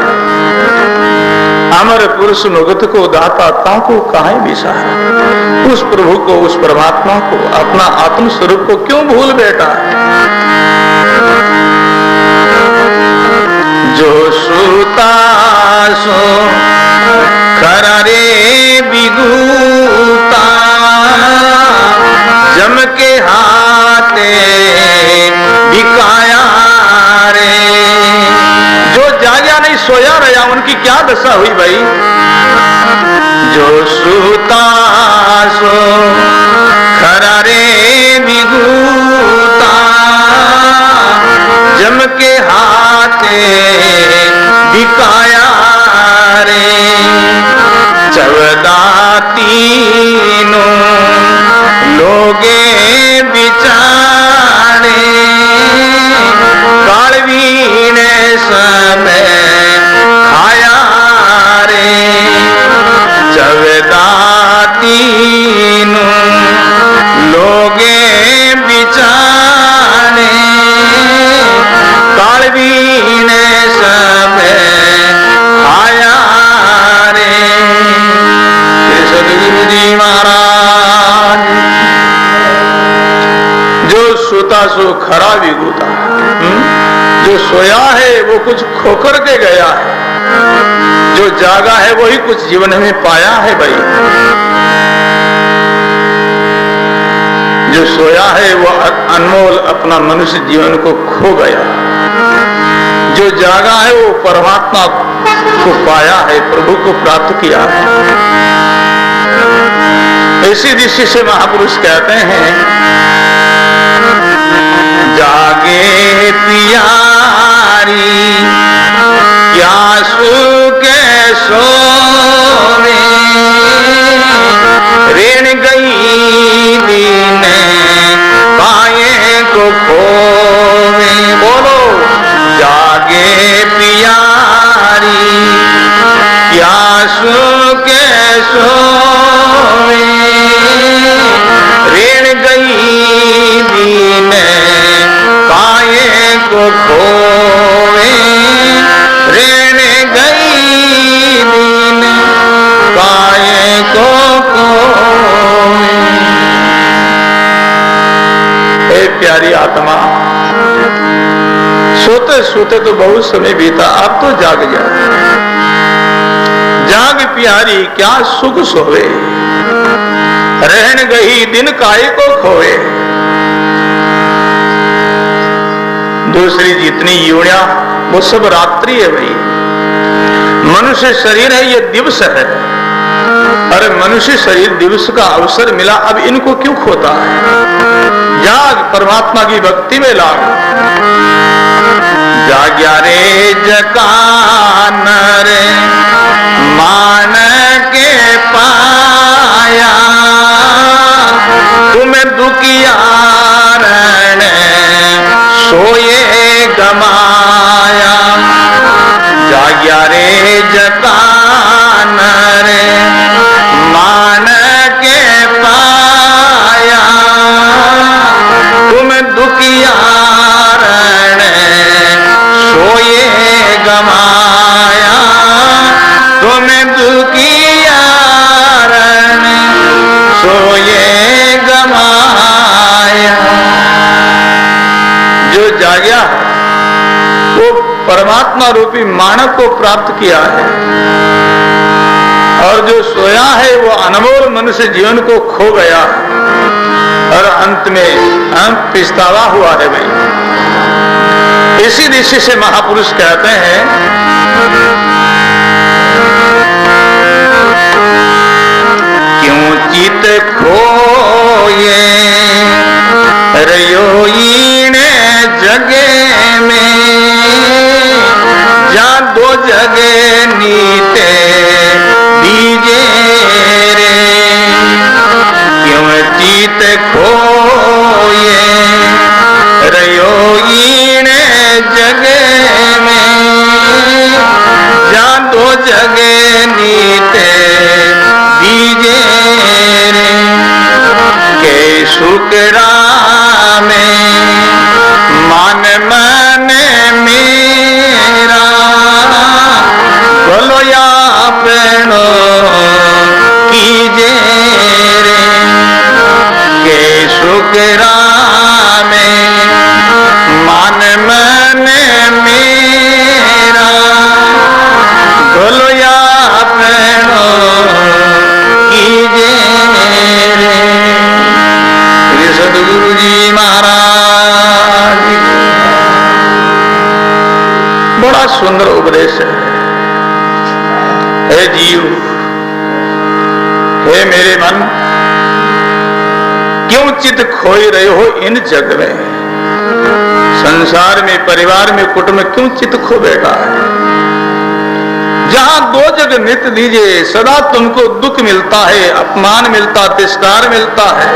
अमर पुरुष मुगत को दाता ताको काहे विसारा। उस प्रभु को, उस परमात्मा को, अपना आत्म स्वरूप को क्यों भूल बैठा है? जो सूता सो खरा रे बिगूता जम के हाथे बिकाया रे। जो जागया नहीं सोया रहा उनकी क्या दशा हुई भाई? जो सूता सो खरा रे बिगूता जम के हाथे बिकाया रे। चवदा तीनों लोगे बिचारे कालवीन समय खाया रे। चवदा तीनों लोगे बिचारे कालवीन समय खाया रे। सद्गुरु जी महाराज जो सोता सो खरा विगूता। जो सोया है वो कुछ खोकर के गया है, जो जागा है वही कुछ जीवन में पाया है भाई। जो सोया है वो अनमोल अपना मनुष्य जीवन को खो गया, जो जागा है वो परमात्मा को पाया है, प्रभु को प्राप्त किया है। इसी दृष्टि से महापुरुष कहते हैं जागे पियारी क्या सुके सोवे ऋण गई दिन पाए को खोवे। बोलो जागे पियारी क्या सुके सोवे ऋण गई दिन पाए को खोवे। ऋण गई दिन पाए को खोवे। हे प्यारी आत्मा, सोते सोते तो बहुत समय बीता, अब तो जाग जा। जाग प्यारी क्या सुख सोवे रहन गई दिन काहे को खोए। दूसरी जितनी योनियां वो सब रात्रि है भाई। मनुष्य शरीर है ये दिवस है। अरे मनुष्य शरीर दिवस का अवसर मिला, अब इनको क्यों खोता है? जाग, परमात्मा की भक्ति में लाग। जाग्या रे जकान रे मान के पाया तुम्हें दुखियारण परमात्मा रूपी मानव को प्राप्त किया है, और जो सोया है वो अनमोल मनुष्य जीवन को खो गया और अंत में पछतावा हुआ है भाई। इसी दृष्टि से महापुरुष कहते हैं, क्यों चित खोए रयोईने जगे में, जा दो जगे नीते दीजे रे। क्यों चित खोए रयोईने जगे में, जा दो जगे नीते दीजे रे। के शुक्रा में मान मन मेरा, बोलो या प्रणो कीजे रे। के शुक्रा में मान मन मेरा, बोलो या प्रणो कीजे रे। सदगुरु जी महाराज, बड़ा सुंदर उपदेश है। हे जीव, हे मेरे मन, क्यों चित खोई रहे हो इन जग में? संसार में, परिवार में, कुटुंब में क्यों चित खो बैठा है? जहां दो जग नित दीजिए, सदा तुमको दुख मिलता है, अपमान मिलता, तिरस्कार मिलता है,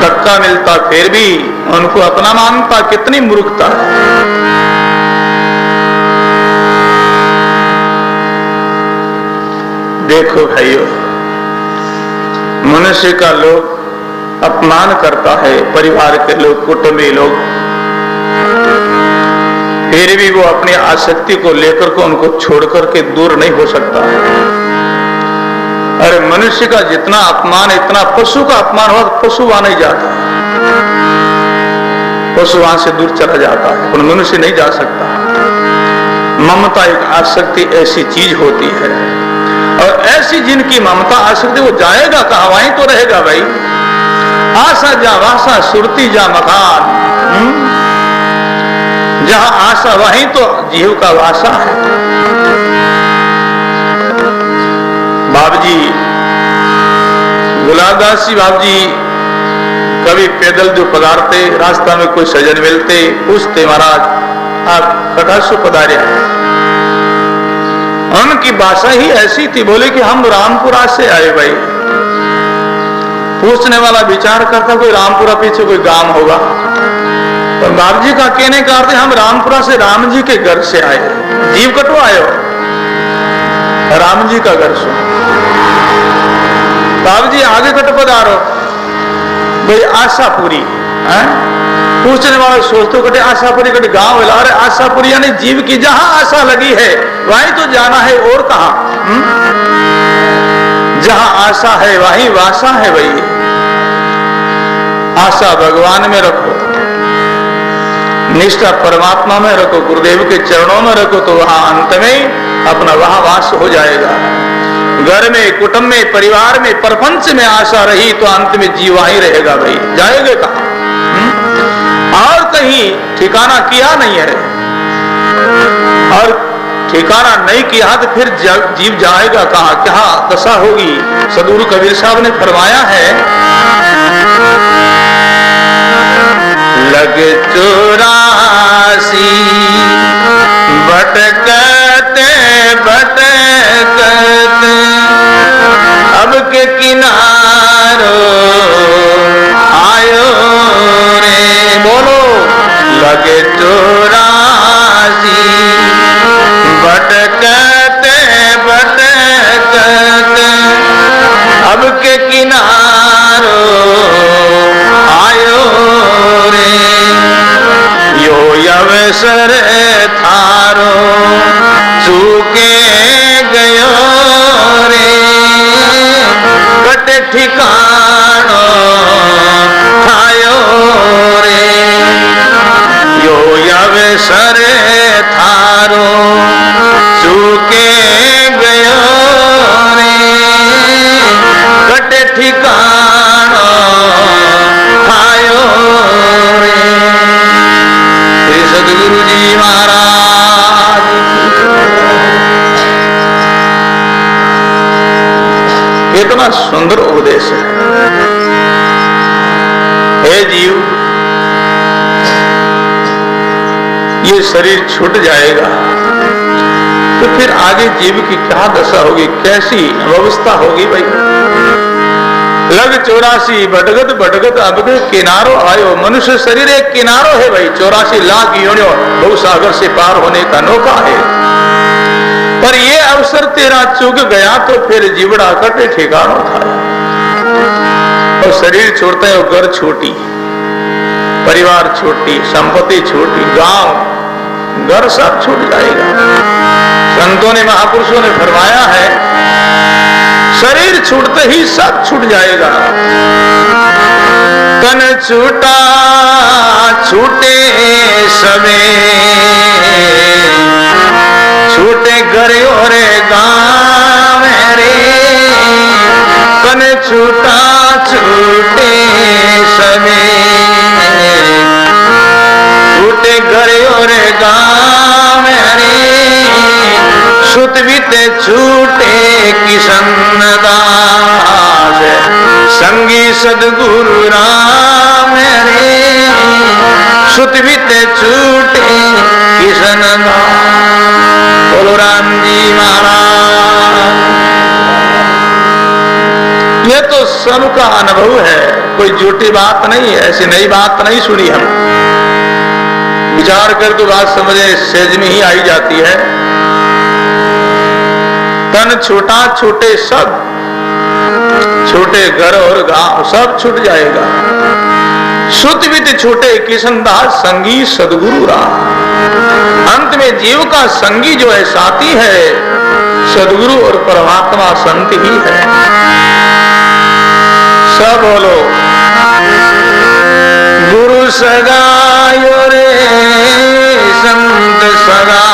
धक्का मिलता, फिर भी उनको अपना मानता, कितनी मूर्खता है। देखो भाइयों, मनुष्य का लोग अपमान करता है, परिवार के लोग, कुटुंबी लोग, फिर भी वो अपनी आसक्ति को लेकर को उनको छोड़कर के दूर नहीं हो सकता है। अरे मनुष्य का जितना अपमान, इतना पशु का अपमान हो, पशु वहां नहीं जाता, पशु वहां से दूर चला जाता है, पर मनुष्य नहीं जा सकता। ममता एक आसक्ति ऐसी चीज होती है, और ऐसी जिनकी ममता आसक्ति, वो जाएगा कहां? वहीं तो रहेगा भाई। आशा जा वासा सुरती जा मकान, जहां आशा वहीं तो जीव का वासा है। बाबजी गुलाबदास जी, बाबजी कभी पैदल जो पधारते, रास्ता में कोई सजन मिलते, पूछते महाराज आप कटा से पधारे? उनकी भाषा ही ऐसी थी, बोले कि हम रामपुरा से आए भाई। पूछने वाला विचार करता कोई रामपुरा पीछे कोई गांव होगा, तो बाबू जी का कहने का अर्थ हम रामपुरा से राम जी के घर से आए। जीव कटो आयो, राम जी का घर सो। बाबू जी आगे कट पधारो भाई, आशापुरी है। पूछने वाले सोचते कटे आशापुरी कटे गांव है। अरे आशापुरी यानी जीव की जहां आशा लगी है वहीं तो जाना है, और कहां? जहां आशा है वहीं वासा है भाई। आशा भगवान में रखो, निष्ठा परमात्मा में रखो, गुरुदेव के चरणों में रखो, तो वहां अंत में अपना वहां वास हो जाएगा। घर में, कुटुंब में, परिवार में, प्रपंच में आशा रही तो अंत में जीव वहीं रहेगा भाई, जाएगा कहां? और कहीं ठिकाना किया नहीं है, और ठिकाना नहीं किया तो फिर जीव जाएगा कहां? क्या दशा होगी? सदगुरु कबीर साहब ने फरमाया है, लग 84 भटकते भटकते अब के किनारो आयो रे। बोलो, लगे 84 भटकते भटकते अब के किनारो आयो रे। यो अवसर थारो चूके गयो रे, कट ठिकानो थायो रे। यो अवसर ठिकानो आयो रे। श्री सद्गुरु जी महाराज। इतना सुंदर उपदेश है। हे जीव, ये शरीर छूट जाएगा तो फिर आगे जीव की क्या दशा होगी, कैसी अवस्था होगी भाई। लग 84 भटगत भटगत अब के किनारो आयो। मनुष्य शरीर एक किनारो है भाई, 84 लाख योनियों भवसागर से पार होने का नौका है। पर ये अवसर तेरा चूक गया तो फिर जीवड़ा कटे ठिकानो था। और शरीर छोड़ते हैं, घर छोटी, परिवार छोटी, संपत्ति छोटी, गांव घर सब छूट जाएगा। संतों ने, महापुरुषों ने फरमाया है, शरीर छूटते ही सब छूट जाएगा। तन छूटा छूटे सबे, छूटे घर और गाँव रे। तन छूटा छूटे सबे, छूटे घर और गाँव रे। सुत बीते छूटे किशन दास, संगी सद्गुरु राम रे। सुत बीते छूटे किशन दास। बोलो राम जी महाराज। ये तो सबका अनुभव है, कोई झूठी बात नहीं है, ऐसी नई बात नहीं सुनी हम। विचार कर तो बात समझे सेज में ही आई जाती है। तन छूटा छूटे सब, छोटे घर और गांव सब छूट जाएगा। सुत वित छूटे किशन दास, संगी सद्गुरु राम। अंत में जीव का संगी जो है, साथी है, सद्गुरु और परमात्मा संत ही है। सब बोलो गुरु सगायो रे संत सगा,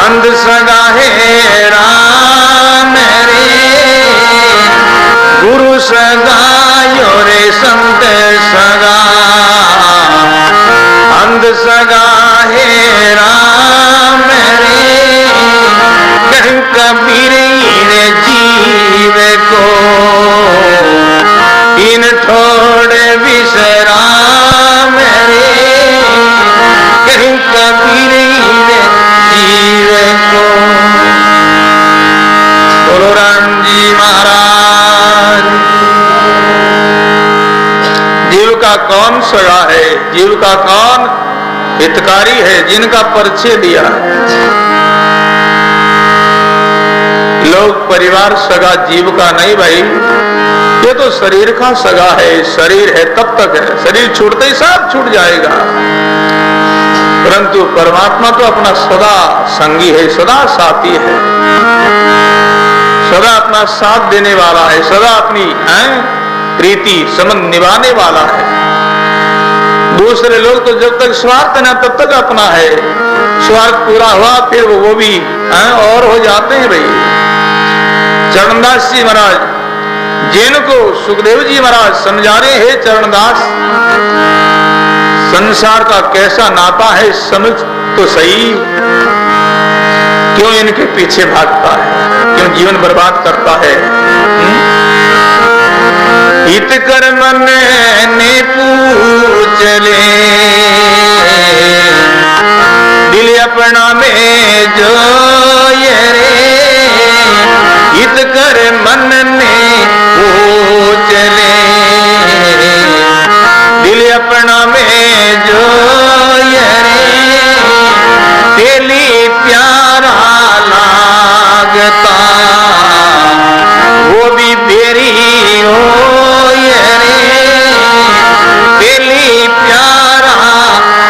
अंध सगा है राम रे। गुरु सगायो रे संत सगा, अंध सगा है राम रे। कहीं कबीर इन जीव को इन थोड़े विश्राम रे। कहीं कबीर इन जीव को। बोलो राम जी महाराज। जीव का कौन सगा है, जीव का कौन हितकारी है, जिनका परिचय दिया है। लोग परिवार सगा जीव का नहीं भाई, ये तो शरीर का सगा है। शरीर है तब तक है, शरीर छूटते ही सब छूट जाएगा। परंतु परमात्मा तो अपना सदा संगी है, सदा साथी है, सदा अपना साथ देने वाला है, सदा अपनी प्रीति संबंध निभाने वाला है। दूसरे लोग तो जब तक स्वार्थ न तब तक अपना है, स्वार्थ पूरा हुआ फिर वो भी और हो जाते हैं भाई। चरणदास जी महाराज जिनको सुखदेव जी महाराज समझा रहे हैं, चरणदास संसार का कैसा नाता है समझ तो सही, क्यों इनके पीछे भागता है, क्यों जीवन बर्बाद करता है। हित कर मन ने पूछ ले, दिल अपना में जो ये रे। हित कर मन ने पूछ ले, दिल अपना में जो ये रे। तेली प्यारा लागता वो भी बेरी हो ये रे। तेली प्यारा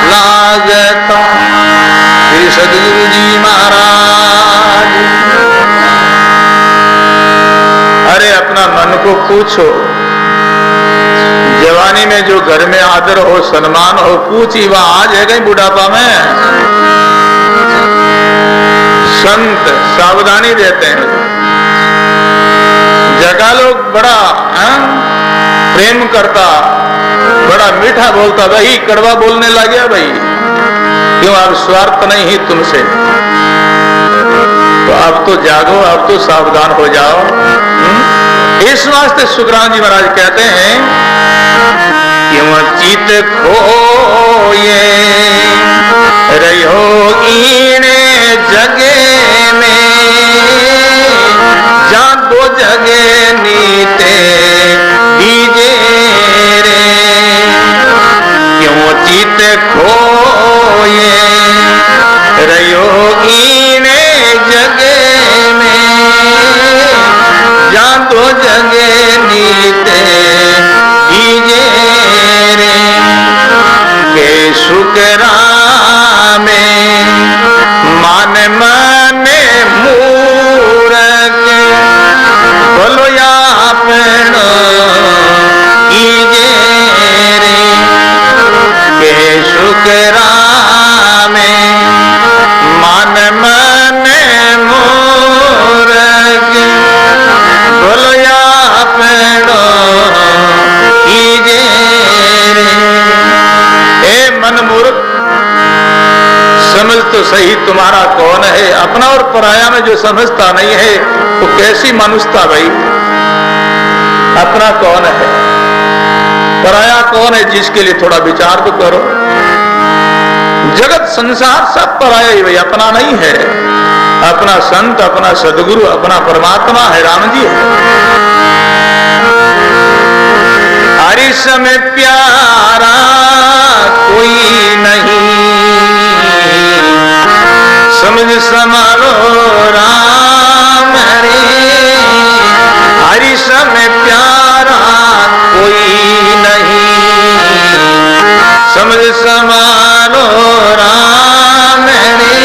लागता। श्री सद्गुरु जी महाराज। अरे अपना मन को पूछो, जवानी में जो घर में आदर हो सम्मान हो, पूछी वह आज है कहीं बुढ़ापा में। संत सावधानी देते हैं, बड़ा प्रेम करता, बड़ा मीठा बोलता, वही कड़वा बोलने लग गया भाई। क्यों? अब स्वार्थ नहीं ही तुमसे, तो अब तो जागो, अब तो सावधान हो जाओ। इस वास्ते सुखराम जी महाराज कहते हैं, क्यों चित खोए रहो ईने जगे में, जा दो जगे नीते दीजे रे। क्यों चित खोए रहो ईने जगे में, जा दो जगे नीते दीजे रे। के शुक्रा में मान माने मूरख, बोलो या पेण कीजे रे। के शुक्रा में मान माने मूरख, बोलो या पेण कीजे रे। ए मन मूर्ख, समझ तो सही तुम्हारा कौन है। अपना और पराया में जो समझता नहीं है वो कैसी मनुष्यता भाई। अपना कौन है, पराया कौन है, जिसके लिए थोड़ा विचार तो करो। जगत संसार सब पराया ही भाई, अपना नहीं है। अपना संत, अपना सदगुरु, अपना परमात्मा है, राम जी है। हरिश में प्यारा कोई नहीं, समझ संभालो राम रे। हरिश में प्यारा कोई नहीं, समझ संभालो राम रे।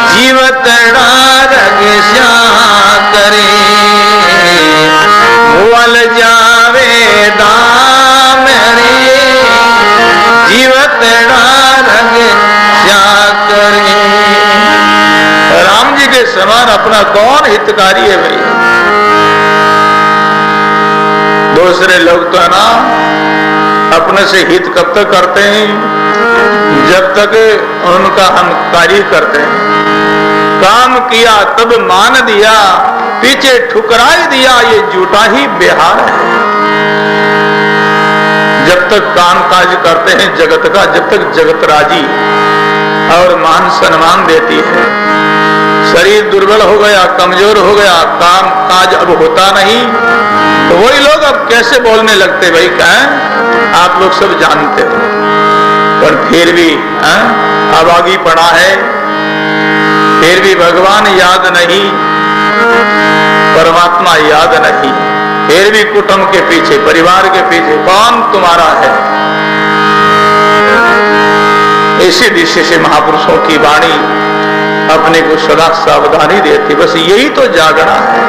जीवत रग श्या करे, मुअल जावे दाम रे। जीवत रग श्या करे। राम जी के समान अपना कौन हितकारी है भाई। दूसरे लोग तो है ना अपने से हित कब तक करते हैं, जब तक उनका हम कार्य करते हैं। काम किया तब मान दिया, पीछे ठुकराई दिया, ये झूठा ही बिहार है। जब तक काम काज करते हैं जगत का, जब तक जगत राजी और मान सम्मान देती है। शरीर दुर्बल हो गया, कमजोर हो गया, काम काज अब होता नहीं, तो वही लोग अब कैसे बोलने लगते भाई। क्या आप लोग सब जानते हो, पर फिर भी अभागी पड़ा है, फिर भी भगवान याद नहीं, परमात्मा याद नहीं, फिर भी कुटुंब के पीछे, परिवार के पीछे कौन तुम्हारा है। इसी दिशा से महापुरुषों की वाणी अपने को सदा सावधानी देती, बस यही तो जागना है।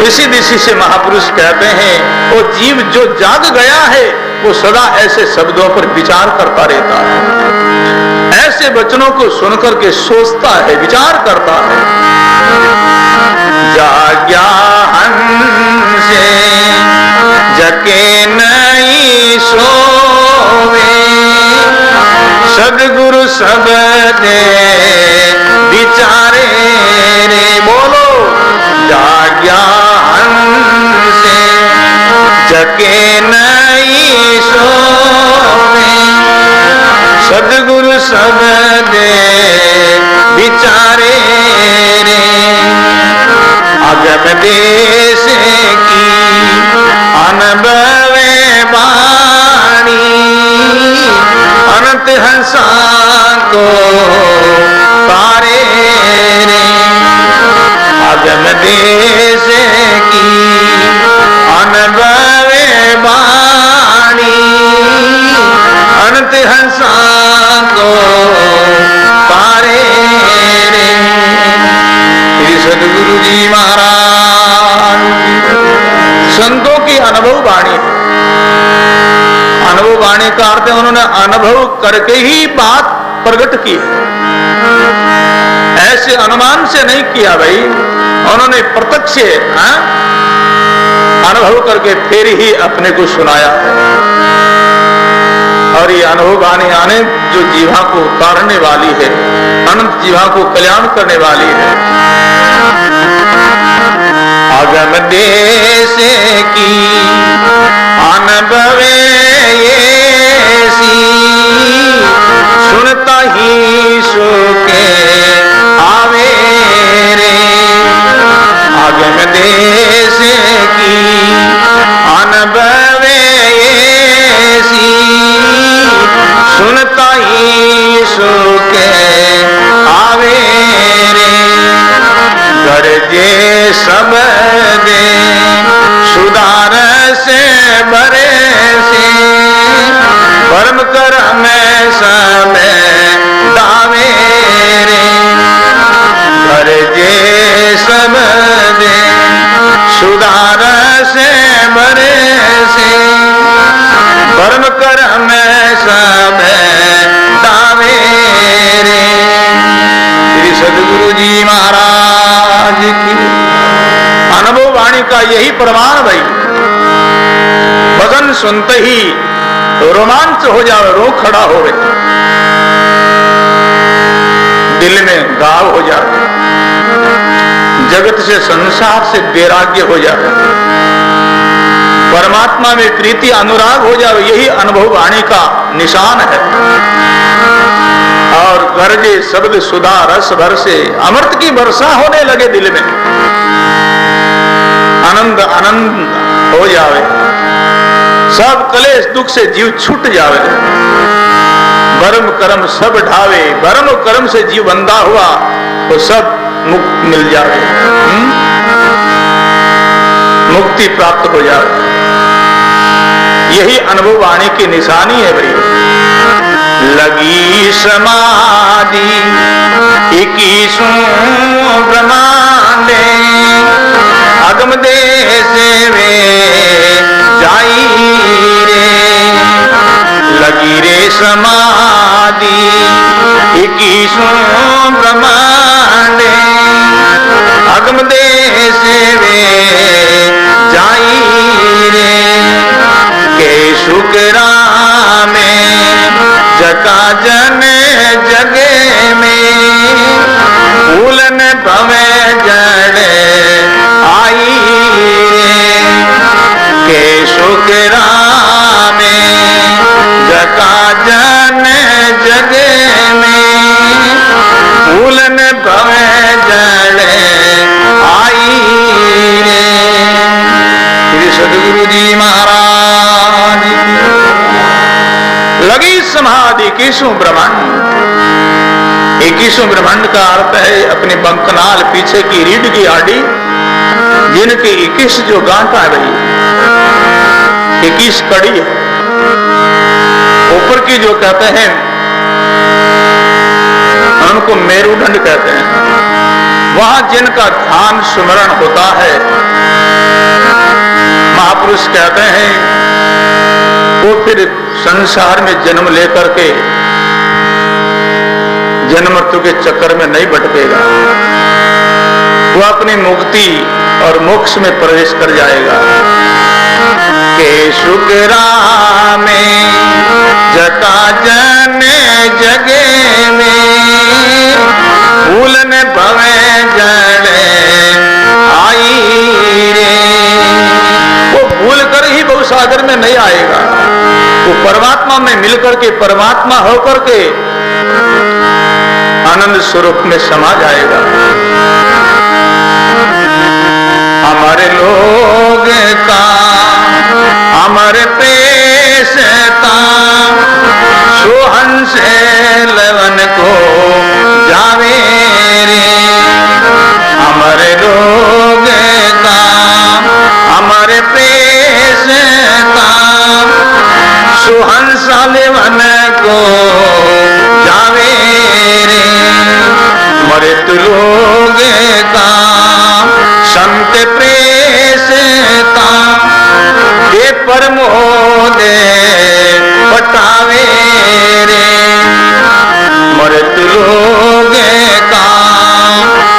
इसी दिशा से महापुरुष कहते हैं, वो जीव जो जाग गया है वो सदा ऐसे शब्दों पर विचार करता रहता है, ऐसे वचनों को सुनकर के सोचता है, विचार करता है। जाग्या हंसे जके नहीं सोवे, सदगुरु सब दे विचारे रे। बोलो जाग्या हंसे जके नहीं सोवे, सदगुरु सब दे विचारे रे। अगम देश की अनुभवे वाणी, अनंत हंसा को तारे रे। अगम देश की अनुभवे वाणी, अनंत हंसा को तारे रे। श्री सदगुरु जी महाराज संतों की अनुभव वाणी, अनुभव वाणी का अर्थ है उन्होंने अनुभव करके ही बात प्रकट की है, ऐसे अनुमान से नहीं किया भाई। उन्होंने प्रत्यक्ष अनुभव करके फिर ही अपने को सुनाया है। और ये अनुभव आने आने जो जीवा को उतारने वाली है, अनंत जीवा को कल्याण करने वाली है। आगम देश की अनुभवे ऐसी, सुनता ही सुखे आवे रे। आगम देश की अनुभवे ऐसी, सुनता ही सुखे आवे रे। गरजे सब दे सुधार से भरे से, परम करम समय दावे रे। गरजे सब दे सुधार से भरे से, परम करम समय दावे रे। श्री सद्गुरु जी महाराज की अनुभव वाणी का यही प्रमाण भाई। भजन सुनते ही रोमांच हो जावे, रो खड़ा होवे, दिल में घाव हो जावे, जगत से संसार से वैराग्य हो जावे, परमात्मा में प्रीति अनुराग हो जावे। यही अनुभव वाणी का निशान है। और गरजे शब्द सुधा रस भर से, अमृत की वर्षा होने लगे दिल में, आनंद आनंद हो जावे, सब क्लेश दुख से जीव छूट जावे। भरम कर्म सब ढावे, भरम कर्म से जीव बंधा हुआ तो सब मुक्त मिल जावे, मुक्ति प्राप्त हो जावे। यही अनुभव वाणी की निशानी है भाई। लगी समाधि 21 ब्रह्मांडे, अगम देश में जाई रे। लगी रे समाधि 21 ब्रह्मांडे, अगम देश में जाई रे। के शुक्रा में जका जन जगे में, फूलन भवे जड़े आई रे। के शुक्रा में जका जन जगे में, फूलन भवे जड़े आई रे। श्री सद्गुरु जी महाराज लगी समाधि 21 ब्रह्मांड। 21 ब्रह्मांड का अर्थ है अपने बंकनाल पीछे की रीढ़ की आड़ी, जिनकी 21 जो गांठा है भाई, 21 कड़ी है। ऊपर की जो कहते हैं उनको मेरुदंड कहते हैं। वहां जिनका ध्यान स्मरण होता है, महापुरुष कहते हैं, वो फिर संसार में जन्म लेकर के जन्म मृत्यु के चक्कर में नहीं भटकेगा। वो अपनी मुक्ति और मोक्ष में प्रवेश कर जाएगा। के शुक्रा में जका जन जगे में, फूलन भवे जड़े आई रे। वो भूल कर ही बहु सागर में नहीं आएगा, वो परमात्मा में मिलकर के, परमात्मा होकर के आनंद स्वरूप में समा जाएगा। हमारे लोग का हमारे पेशता, सोहन से लवन को जावे रे। हमारे लोग का हमारे पेशता, सोहन सा लेवन को जावे रे। मृत लोग का संत प्रेषता, ये परमोदे पटावे रे। मृत लोग का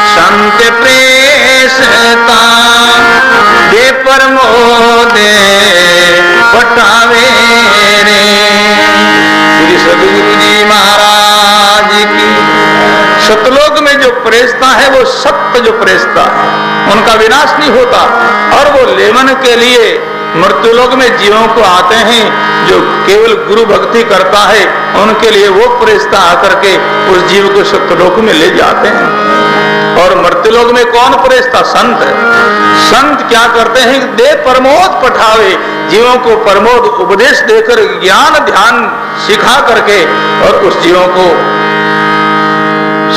संत प्रेषता, प्रमोद पटावे रे। श्री सद्गुरु जी महाराज की। सतलोक में जो प्रेषता है वो सत्य जो प्रेषता है, उनका विनाश नहीं होता। और वो लेमन के लिए मृत्युलोक में जीवों को आते हैं, जो केवल गुरु भक्ति करता है उनके लिए वो प्रेषता आकर के उस जीव को सत्यलोक में ले जाते हैं। और मृत्युलोक में कौन प्रेषता? संत है। संत क्या करते हैं? दे प्रमोद पठावे, जीवों को प्रमोद उपदेश देकर ज्ञान ध्यान सिखा करके और उस जीवों को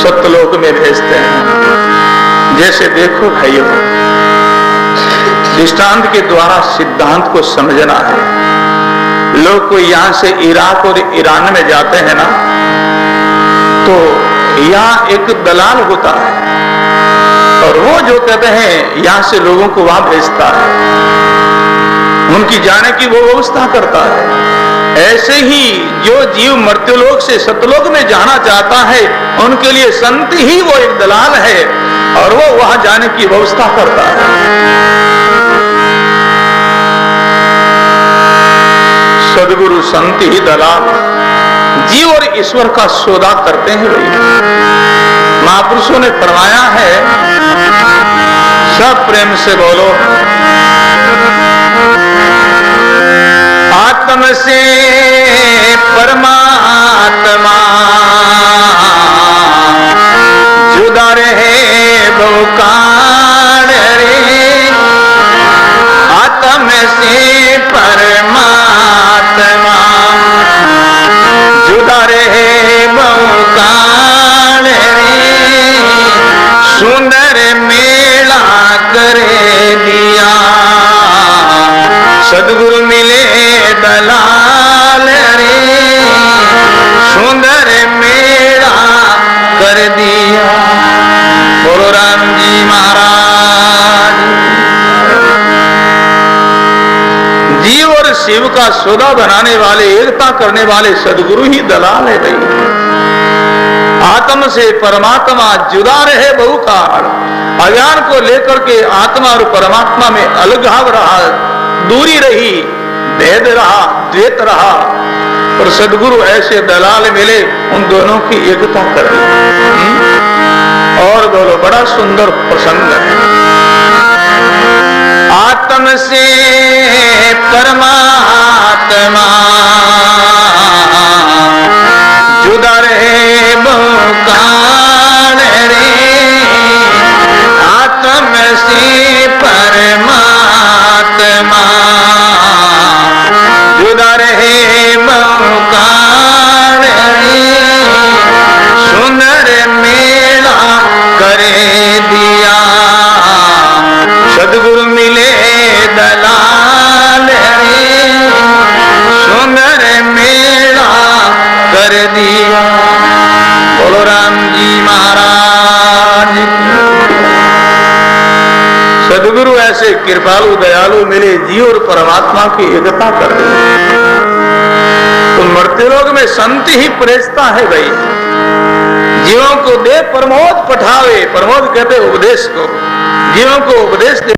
सत्यलोक में भेजते हैं। जैसे देखो भाइयों, दृष्टांत के द्वारा सिद्धांत को समझना है। लोग कोई यहां से इराक और ईरान में जाते हैं ना, तो यहां एक दलाल होता है और वो जो कहते हैं यहां से लोगों को वहां भेजता है, उनकी जाने की वो व्यवस्था करता है। ऐसे ही जो जीव मर्त्यलोक से सतलोक में जाना चाहता है उनके लिए संत ही वो एक दलाल है और वो वहां जाने की व्यवस्था करता है। सद्गुरु संत ही दलाल, जीव और ईश्वर का सौदा करते हैं भाई। महापुरुषों ने फरमाया है, सब प्रेम से बोलो, आत्म से परमात्मा जुदा रहे बहुकाल रे। आत्म से परमात्मा जुदा रहे बहुकाल रे। सुंदर मेला करे दिया, सद्गुरु मिले दलाल रे। सुंदर मेला कर दिया। बोलो राम जी महाराज। जीव और शिव का सौदा बनाने वाले, एकता करने वाले सद्गुरु ही दलाल है भाई। आत्म से परमात्मा जुदा रहे बहुकाल। अज्ञान को लेकर के आत्मा और परमात्मा में अलगाव रहा, दूरी रही, भेद रहा, द्वैत रहा, और सद्गुरु ऐसे दलाल मिले, उन दोनों की एकता कर दी। और बोलो, बड़ा सुंदर प्रसंग है। आत्म से परमात्मा जुदा रहे बहुकाल रे। आत्म से परमात्मा जुदा रहे बहुकाल रे। सुंदर मेला करे दिया, सद्गुरु मिले दलाल रे। सुंदर मेला कर दिया। बोलो राम जी महाराज। सद्गुरु ऐसे कृपालु दयालु मिले, जीव और परमात्मा की एकता कर दी। तो मर्त्यलोक में संत ही प्रेषता है भाई। जीवों को दे प्रमोद पठावे, प्रमोद कहते उपदेश को, जीवों को उपदेश दे।